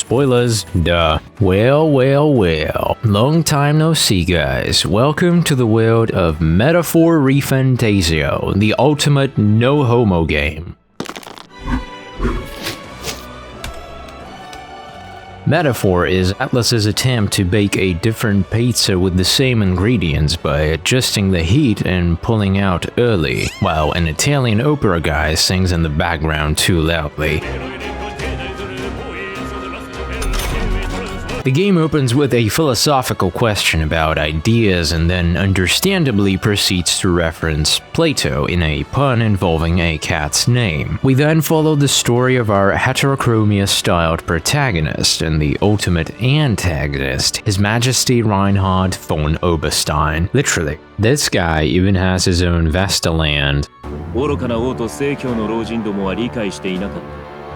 Spoilers, duh. Well. Long time no see, guys. Welcome to the world of Metaphor Refantasio, the ultimate no-homo game. Metaphor is Atlus's attempt to bake a different pizza with the same ingredients by adjusting the heat and pulling out early, while an Italian opera guy sings in the background too loudly. The game opens with a philosophical question about ideas and then understandably proceeds to reference Plato in a pun involving a cat's name. We then follow the story of our heterochromia-styled protagonist and the ultimate antagonist, His Majesty Reinhard von Oberstein. Literally, this guy even has his own Vestaland.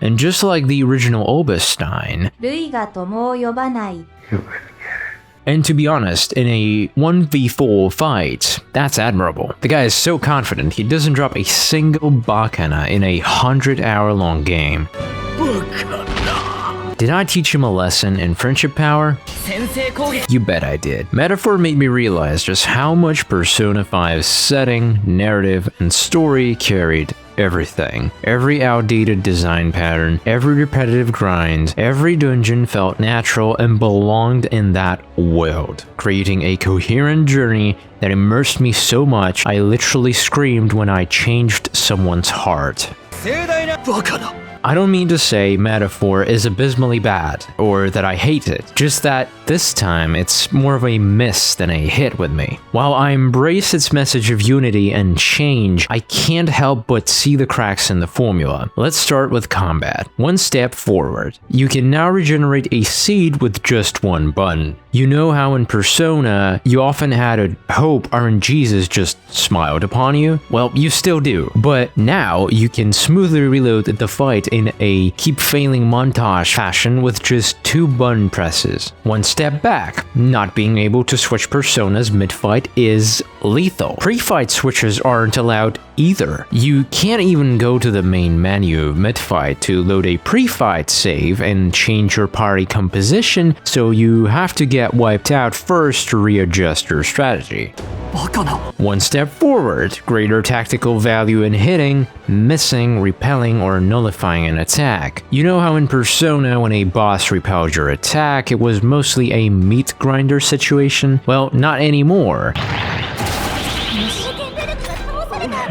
And just like the original Oberstein, and to be honest, in a 1v4 fight, that's admirable. The guy is so confident he doesn't drop a single bakana in a 100-hour-long game. Did I teach him a lesson in friendship power? You bet I did. Metaphor made me realize just how much Persona 5's setting, narrative, and story carried everything. Every outdated design pattern, every repetitive grind, every dungeon felt natural and belonged in that world, creating a coherent journey that immersed me so much I literally screamed when I changed someone's heart. I don't mean to say Metaphor is abysmally bad, or that I hate it, just that this time it's more of a miss than a hit with me. While I embrace its message of unity and change, I can't help but see the cracks in the formula. Let's start with combat. One step forward. You can now regenerate a seed with just one button. You know how in Persona, you often had a hope RNGesus just smiled upon you? Well, you still do, but now you can smoothly reload the fight in a keep failing montage fashion with just 2 button presses. One step back, not being able to switch personas mid-fight is lethal. Pre-fight switches aren't allowed either. You can't even go to the main menu mid-fight to load a pre-fight save and change your party composition, so you have to get wiped out first to readjust your strategy. One step forward, greater tactical value in hitting, missing, repelling, or nullifying an attack. You know how in Persona when a boss repelled your attack, it was mostly a meat grinder situation? Well, not anymore.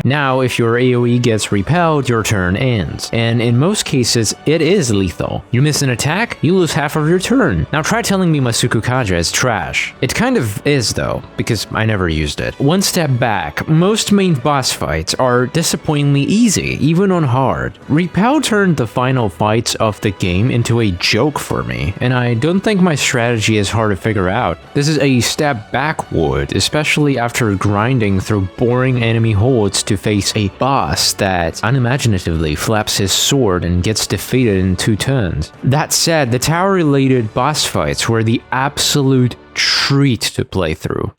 Now, if your AoE gets repelled, your turn ends. And in most cases, it is lethal. You miss an attack, you lose half of your turn. Now try telling me Masuku Kaja is trash. It kind of is though, because I never used it. One step back, most main boss fights are disappointingly easy, even on hard. Repel turned the final fights of the game into a joke for me, and I don't think my strategy is hard to figure out. This is a step backward, especially after grinding through boring enemy hordes to face a boss that unimaginatively flaps his sword and gets defeated in 2 turns. That said, the tower-related boss fights were the absolute treat to play through.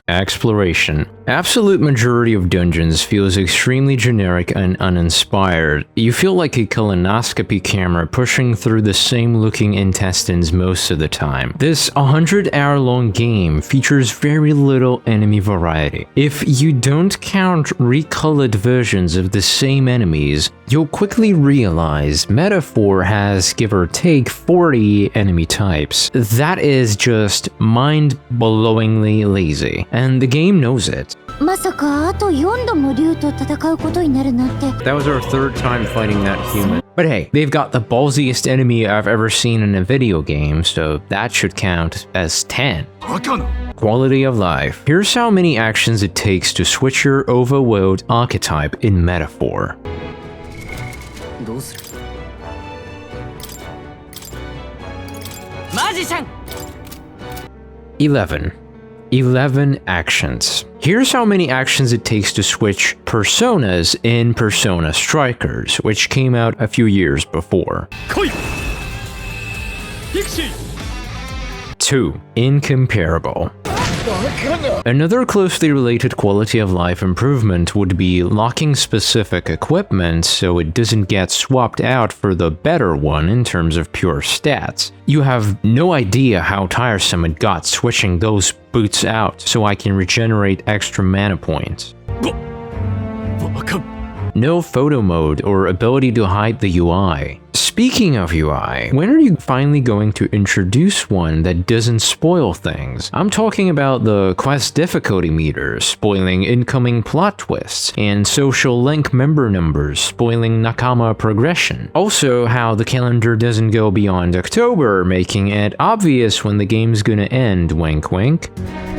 Exploration. Absolute majority of dungeons feels extremely generic and uninspired. You feel like a colonoscopy camera pushing through the same looking intestines most of the time. This 100-hour-long game features very little enemy variety. If you don't count recolored versions of the same enemies, you'll quickly realize Metaphor has give or take 40 enemy types. That is just mind-blowingly lazy, and the game knows it. That was our 3rd time fighting that human. But hey, they've got the ballsiest enemy I've ever seen in a video game, so that should count as 10. Quality of life. Here's how many actions it takes to switch your overworld archetype in Metaphor. 11 actions. Here's how many actions it takes to switch personas in Persona Strikers, which came out a few years before. 2. Incomparable. Another closely related quality of life improvement would be locking specific equipment so it doesn't get swapped out for the better one in terms of pure stats. You have no idea how tiresome it got switching those boots out so I can regenerate extra mana points. No photo mode or ability to hide the UI. Speaking of UI, when are you finally going to introduce one that doesn't spoil things? I'm talking about the quest difficulty meter spoiling incoming plot twists, and social link member numbers spoiling nakama progression. Also, how the calendar doesn't go beyond October, making it obvious when the game's gonna end, wink wink.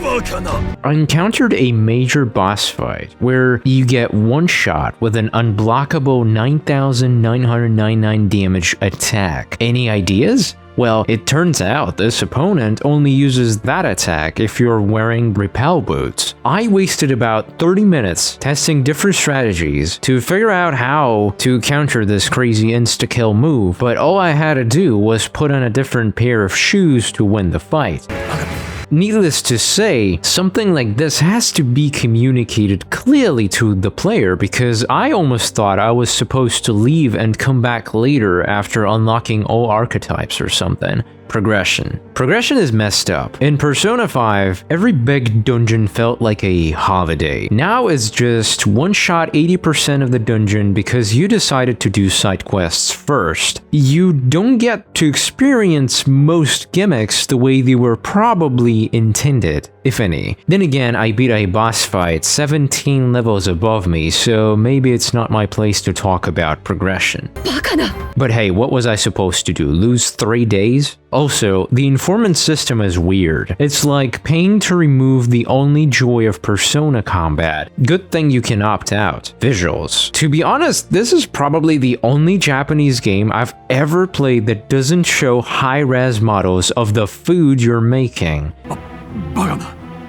I encountered a major boss fight where you get one shot with an unblockable 9,999 damage attack. Any ideas? Well, it turns out this opponent only uses that attack if you're wearing repel boots. I wasted about 30 minutes testing different strategies to figure out how to counter this crazy insta-kill move, but all I had to do was put on a different pair of shoes to win the fight. Needless to say, something like this has to be communicated clearly to the player because I almost thought I was supposed to leave and come back later after unlocking all archetypes or something. Progression. Progression is messed up. In Persona 5, every big dungeon felt like a holiday. Now it's just one-shot 80% of the dungeon because you decided to do side quests first. You don't get to experience most gimmicks the way they were probably intended, if any. Then again, I beat a boss fight 17 levels above me, so maybe it's not my place to talk about progression. But hey, what was I supposed to do? Lose 3 days? Also, the informant system is weird. It's like paying to remove the only joy of Persona combat. Good thing you can opt out. Visuals. To be honest, this is probably the only Japanese game I've ever played that doesn't show high-res models of the food you're making.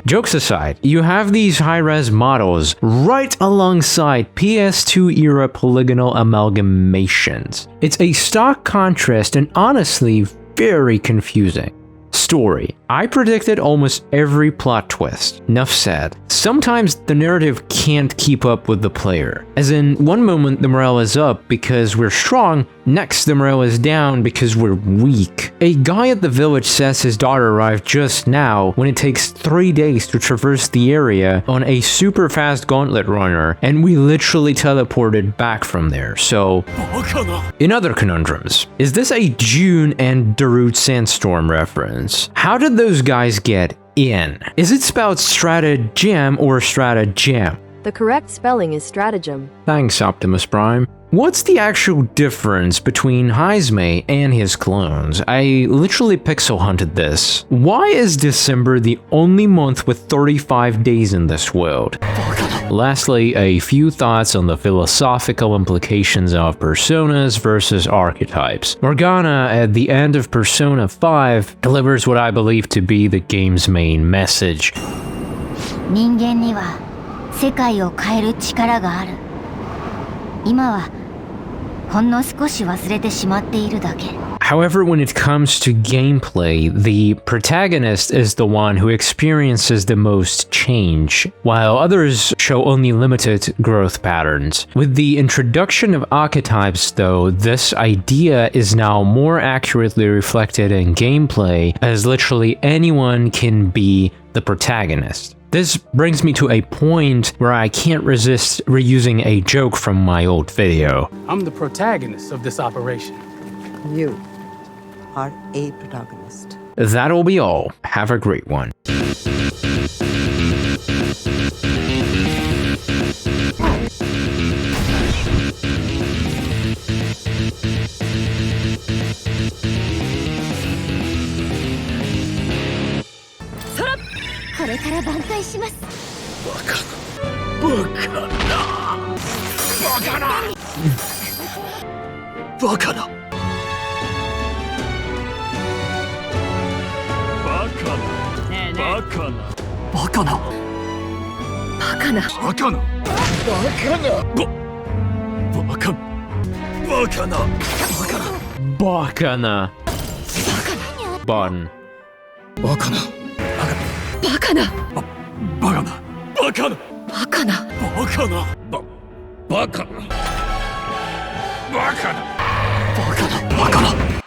Jokes aside, you have these high-res models right alongside PS2 era polygonal amalgamations. It's a stark contrast and honestly very confusing. Story. I predicted almost every plot twist. Enough said. Sometimes the narrative can't keep up with the player. As in, one moment the morale is up because we're strong, next the morale is down because we're weak. A guy at the village says his daughter arrived just now when it takes 3 days to traverse the area on a super fast gauntlet runner, and we literally teleported back from there, so... In other conundrums, is this a June and Darude Sandstorm reference? How did those guys get in? Is it spelled stratagem or stratagem? The correct spelling is stratagem. Thanks, Optimus Prime. What's the actual difference between Heizme and his clones? I literally pixel hunted this. Why is December the only month with 35 days in this world? Lastly, a few thoughts on the philosophical implications of personas versus archetypes. Morgana, at the end of Persona 5, delivers what I believe to be the game's main message. 人間には世界を変える力がある。今はほんの少し忘れてしまっているだけ。 However, when it comes to gameplay, the protagonist is the one who experiences the most change, while others show only limited growth patterns. With the introduction of archetypes, though, this idea is now more accurately reflected in gameplay, as literally anyone can be the protagonist. This brings me to a point where I can't resist reusing a joke from my old video. I'm the protagonist of this operation. You are a protagonist. That'll be all. Have a great one. Bakana. Bun. バカなバカなバカなバカなバカなバカなバカなバカなバカな